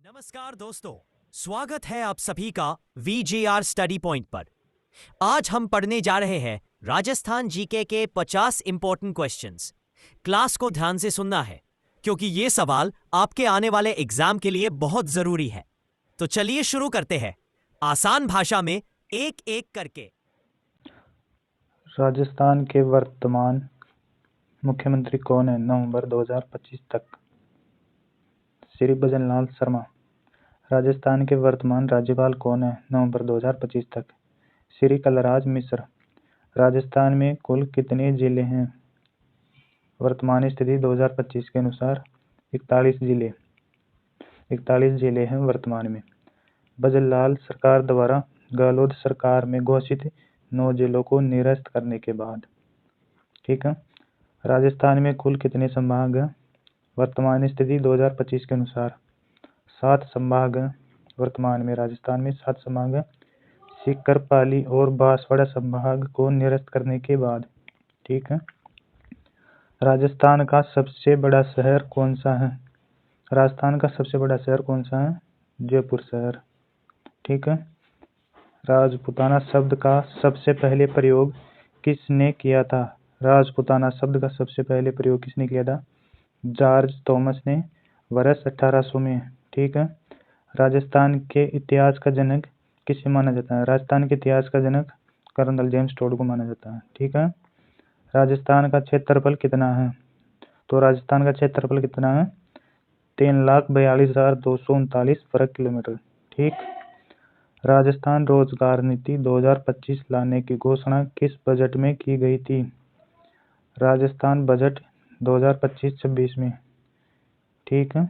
नमस्कार दोस्तों, स्वागत है आप सभी का VGR स्टडी पॉइंट पर। आज हम पढ़ने जा रहे हैं राजस्थान जीके के 50 इंपॉर्टेंट क्वेश्चंस। क्लास को ध्यान से सुनना है क्योंकि ये सवाल आपके आने वाले एग्जाम के लिए बहुत जरूरी है। तो चलिए शुरू करते हैं आसान भाषा में एक एक करके। राजस्थान के वर्तमान मुख्यमंत्री कौन है नवंबर 2025 तक? श्री भजनलाल शर्मा। राजस्थान के वर्तमान राज्यपाल कौन है नवंबर 2025 तक? श्री कलराज मिश्र। राजस्थान में कुल कितने जिले हैं? वर्तमान स्थिति 2025 के अनुसार 41 जिले हैं वर्तमान में। भजनलाल सरकार द्वारा गहलोत सरकार में घोषित 9 जिलों को निरस्त करने के बाद, ठीक है। राजस्थान में कुल कितने संभाग हैं? वर्तमान स्थिति 2025 के अनुसार 7 संभाग हैं। वर्तमान में राजस्थान में 7 संभाग हैं। सीकर, पाली और बांसवाड़ा संभाग को निरस्त करने के बाद, ठीक है। राजस्थान का सबसे बड़ा शहर कौन सा है? राजस्थान का सबसे बड़ा शहर कौन सा है? जयपुर शहर, ठीक है। राजपूताना शब्द का सबसे पहले प्रयोग किसने किया था? राजपूताना शब्द का सबसे पहले प्रयोग किसने किया था? जॉर्ज थॉमस ने वर्ष 1800 में, ठीक है। राजस्थान के इतिहास का जनक किसे माना जाता है? राजस्थान के इतिहास का जनक कर्नल जेम्स टोड को माना जाता है, ठीक है। राजस्थान का क्षेत्रफल कितना है? तो राजस्थान का क्षेत्रफल कितना है? 3,42,239 वर्ग किलोमीटर, ठीक। राजस्थान रोजगार नीति 2025 लाने की घोषणा किस बजट में की गई थी? राजस्थान बजट 2025-26 में, ठीक है।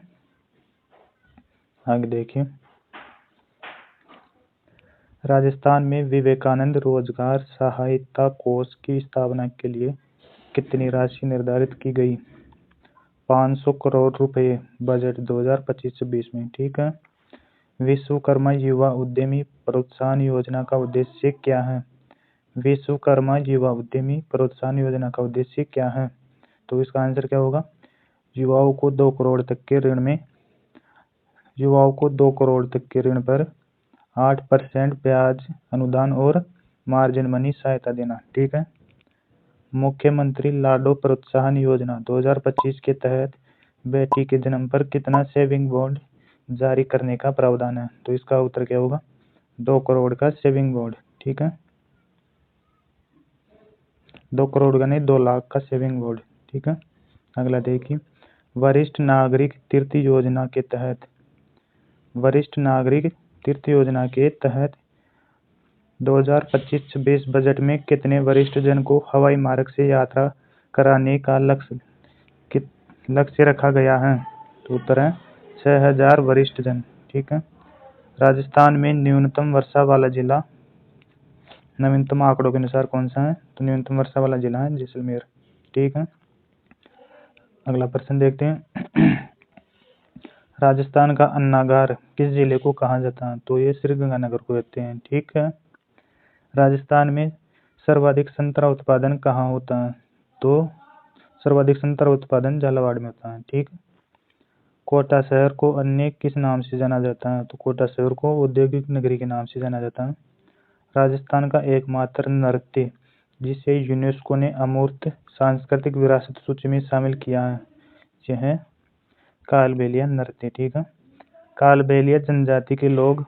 आगे देखिए, राजस्थान में विवेकानंद रोजगार सहायता कोष की स्थापना के लिए कितनी राशि निर्धारित की गई? 500 करोड़ रुपए बजट 2025-26 में, ठीक है। विश्वकर्मा युवा उद्यमी प्रोत्साहन योजना का उद्देश्य क्या है? विश्वकर्मा युवा उद्यमी प्रोत्साहन योजना का उद्देश्य क्या है? तो इसका आंसर क्या होगा? युवाओं को 2 करोड़ तक के ऋण पर 8% ब्याज अनुदान और मार्जिन मनी सहायता देना, ठीक है। मुख्यमंत्री लाडो प्रोत्साहन योजना 2025 के तहत बेटी के जन्म पर कितना सेविंग बॉन्ड जारी करने का प्रावधान है? तो इसका उत्तर क्या होगा? 2 करोड़ का सेविंग बॉन्ड, ठीक है। 2 करोड़ का नहीं, 2 लाख का सेविंग बॉन्ड, ठीक है। अगला देखिए, वरिष्ठ नागरिक तीर्थ योजना के तहत 2025-26 बजट में कितने वरिष्ठ जन को हवाई मार्ग से यात्रा कराने का लक्ष्य रखा गया है? तो उत्तर है 6,000 वरिष्ठ जन, ठीक है। राजस्थान में न्यूनतम वर्षा वाला जिला नवीनतम आंकड़ों के अनुसार कौन सा है? तो न्यूनतम वर्षा वाला जिला है जैसलमेर, ठीक है। अगला प्रश्न देखते हैं। राजस्थान का अन्नागार किस जिले को कहा जाता है? तो ये श्रीगंगानगर को कहते हैं, ठीक है। राजस्थान में सर्वाधिक संतरा उत्पादन कहाँ होता है? तो सर्वाधिक संतरा उत्पादन झालावाड़ में होता है, ठीक। कोटा शहर को अन्य किस नाम से जाना जाता है? तो कोटा शहर को औद्योगिक नगरी के नाम से जाना जाता है। राजस्थान का एकमात्र नृत्य जिसे यूनेस्को ने अमूर्त सांस्कृतिक विरासत सूची में शामिल किया है, यह है कालबेलिया नृत्य, ठीक है। कालबेलिया जनजाति के लोग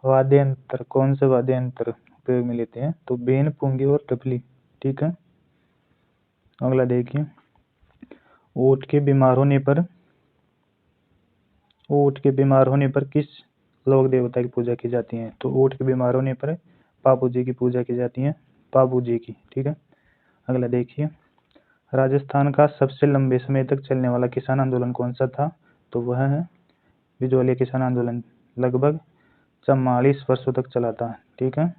वाद्य यंत्र कौन से वाद्य यंत्र उपयोग में लेते हैं? तो बेन, पुंगी और तबली, ठीक है। अगला देखिए, ऊंट के बीमार होने पर किस लोक देवता की पूजा की जाती है? तो ऊंट के बीमार होने पर पापू जी की पूजा की जाती है, पापू जी की, ठीक है। अगला देखिए, राजस्थान का सबसे लंबे समय तक चलने वाला किसान आंदोलन कौन सा था? तो वह है बिजोलिया किसान आंदोलन, लगभग 44 वर्षों तक चला था, ठीक है।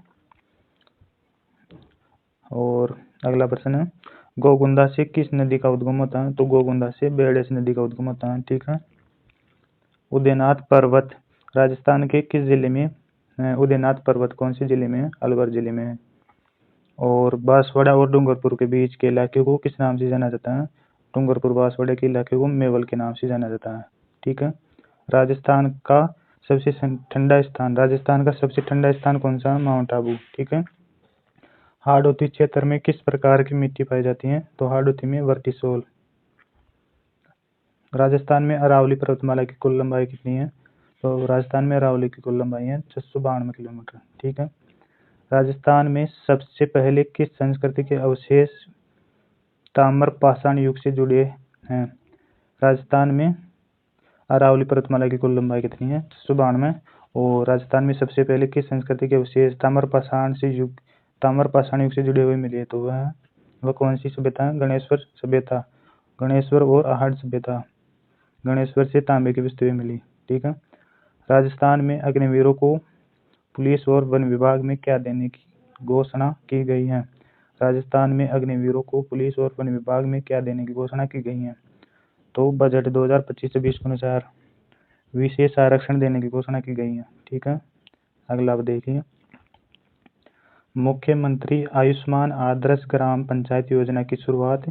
और अगला प्रश्न है, गोगुंदा से किस नदी का उद्गम होता है? तो गोगुंदा से बेड़स नदी का उद्गम होता है, ठीक है। उदयनाथ पर्वत राजस्थान के किस जिले में? उदयनाथ पर्वत कौन से जिले में है? अलवर जिले में है। और बांसवाड़ा और डूंगरपुर के बीच के इलाके को किस नाम से जाना जाता है? डूंगरपुर बांसवाड़े के इलाके को मेवल के नाम से जाना जाता है। ठीक है। राजस्थान का सबसे ठंडा स्थान कौन सा है? माउंट आबू। ठीक है। हाड़ौती क्षेत्र में किस प्रकार की मिट्टी पाई जाती है? तो हाड़ौती में वर्टिसोल। राजस्थान में अरावली पर्वतमाला की कुल लंबाई कितनी है? तो राजस्थान में अरावली की कुल लंबाई है 692 किलोमीटर। ठीक है। राजस्थान में सबसे पहले किस संस्कृति के अवशेष ताम्र पाषाण युग से जुड़े हैं? राजस्थान में अरावली पर्वतमाला की कुल लंबाई कितनी है? 692। और राजस्थान में सबसे पहले किस संस्कृति के अवशेष ताम्र पाषाण युग से जुड़े हुए मिले? तो वह कौन सी सभ्यता है? गणेश्वर सभ्यता। गणेश्वर और आहड़ सभ्यता। गणेश्वर से तांबे की वस्तुएं मिली। ठीक है। राजस्थान में अग्निवीरों को पुलिस और वन विभाग में क्या देने की घोषणा की गई है? राजस्थान में अग्निवीरों को पुलिस और वन विभाग में क्या देने की घोषणा की गई है? तो बजट 2025-26 के अनुसार विशेष आरक्षण देने की घोषणा की गई है। ठीक है। अगला देखिए, मुख्यमंत्री आयुष्मान आदर्श ग्राम पंचायत योजना की शुरुआत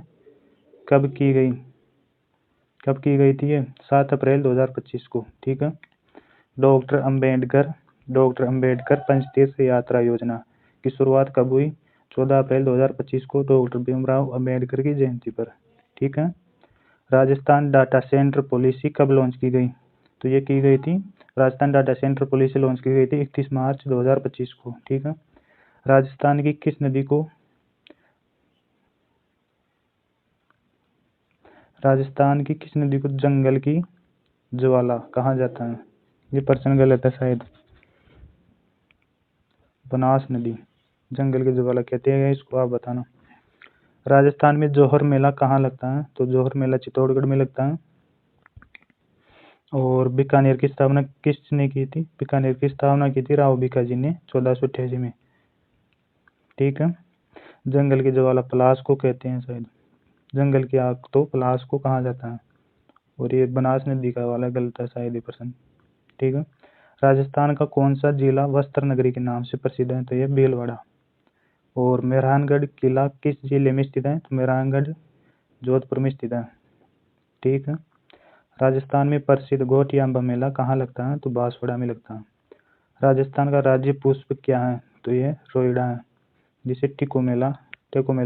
कब की गई थी? 7 अप्रैल 2025 को। ठीक है। डॉक्टर अंबेडकर पंचतीर्थ यात्रा योजना की शुरुआत कब हुई? 14 अप्रैल 2025 को, डॉक्टर भीमराव अंबेडकर की जयंती पर। ठीक है। राजस्थान डाटा सेंटर पॉलिसी कब लॉन्च की गई? तो ये की गई थी, Rajasthan data centre policy launch की गई थी 31 मार्च 2025 को। ठीक है। राजस्थान की किस नदी को जंगल की ज्वाला कहा जाता है? ये प्रश्न गलत है शायद। बनास नदी जंगल की ज्वाला कहते हैं, इसको आप बताना। राजस्थान में जोहर मेला कहाँ लगता है? तो जोहर मेला चित्तौड़गढ़ में लगता है। और बीकानेर की स्थापना किसने की थी? बीकानेर की स्थापना की थी राव भिकाजी ने 1488 में। ठीक है। जंगल की ज्वाला पलाश को कहते हैं शायद। जंगल की आग तो पलाश को कहा जाता है। और ये बनास नदी का वाला गलत है शायद ये प्रश्न। ठीक है। राजस्थान का कौन सा जिला वस्त्र नगरी के नाम से प्रसिद्ध है? तो ये भीलवाड़ा। और मेहरानगढ़ किला किस जिले में स्थित है? तो मेहरानगढ़ जोधपुर में स्थित है। ठीक है। राजस्थान में प्रसिद्ध घोटियांबा मेला कहाँ लगता है? तो बांसवाड़ा में लगता है। राजस्थान का राज्य पुष्प क्या है? तो ये रोइडा है, जिसे टेको मेला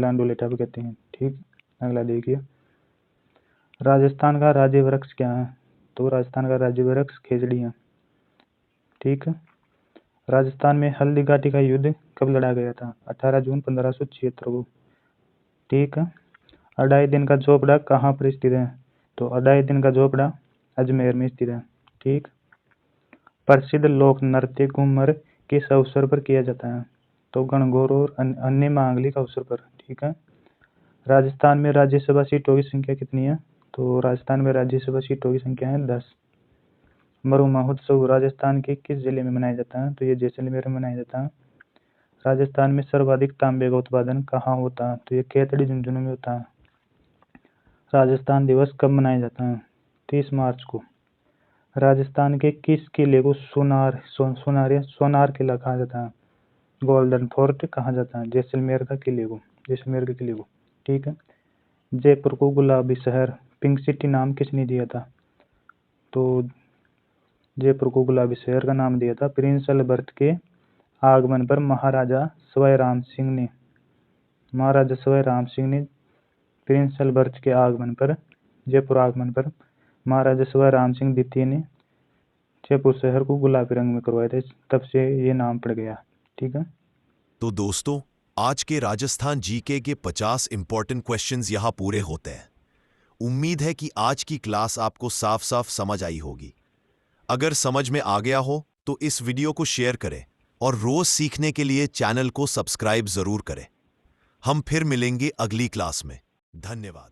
अंडोलेटा भी कहते हैं। ठीक। अगला देखिए, राजस्थान का राज्य वृक्ष क्या है? तो राजस्थान का राज्य वृक्ष खेजड़ी है। ठीक है। राजस्थान में हल्दी घाटी का युद्ध कब लड़ा गया था? 18 जून 1576 को। ठीक है। अढ़ाई दिन का झोपड़ा कहाँ पर स्थित है? तो अढ़ाई दिन का झोपड़ा अजमेर में स्थित है। ठीक। प्रसिद्ध लोक नृत्य घूमर किस अवसर पर किया जाता है? तो गणगौर और अन्य मांगलिक अवसर पर। ठीक है। राजस्थान में राज्यसभा सीटों की संख्या कितनी है? तो राजस्थान में राज्यसभा सीटों की संख्या है 10। मरु महोत्सव राजस्थान के किस जिले में मनाया जाता है? तो ये जैसलमेर में मनाया जाता है। राजस्थान में सर्वाधिक तांबे का उत्पादन कहाँ होता है? तो ये खेतड़ी झुंझुनू में होता है। राजस्थान दिवस कब मनाया जाता है? 30 मार्च को। राजस्थान के किस किले को सोनार किला कहा जाता है? गोल्डन फोर्ट कहा जाता है जैसलमेर के किले को। ठीक है। जयपुर को गुलाबी शहर पिंक सिटी नाम किसने दिया था? तो जयपुर को गुलाबी शहर का नाम दिया था प्रिंस अल्बर्ट के आगमन पर महाराजा सवाई राम सिंह ने प्रिंस अल्बर्ट के जयपुर आगमन पर महाराजा सवाई राम सिंह द्वितीय ने जयपुर शहर को गुलाबी रंग में करवाए थे, तब से ये नाम पड़ गया। ठीक है। तो दोस्तों, आज के राजस्थान जीके के 50 इंपॉर्टेंट क्वेश्चंस यहाँ पूरे होते हैं। उम्मीद है कि आज की क्लास आपको साफ साफ समझ आई होगी। अगर समझ में आ गया हो तो इस वीडियो को शेयर करें और रोज सीखने के लिए चैनल को सब्सक्राइब जरूर करें। हम फिर मिलेंगे अगली क्लास में। धन्यवाद।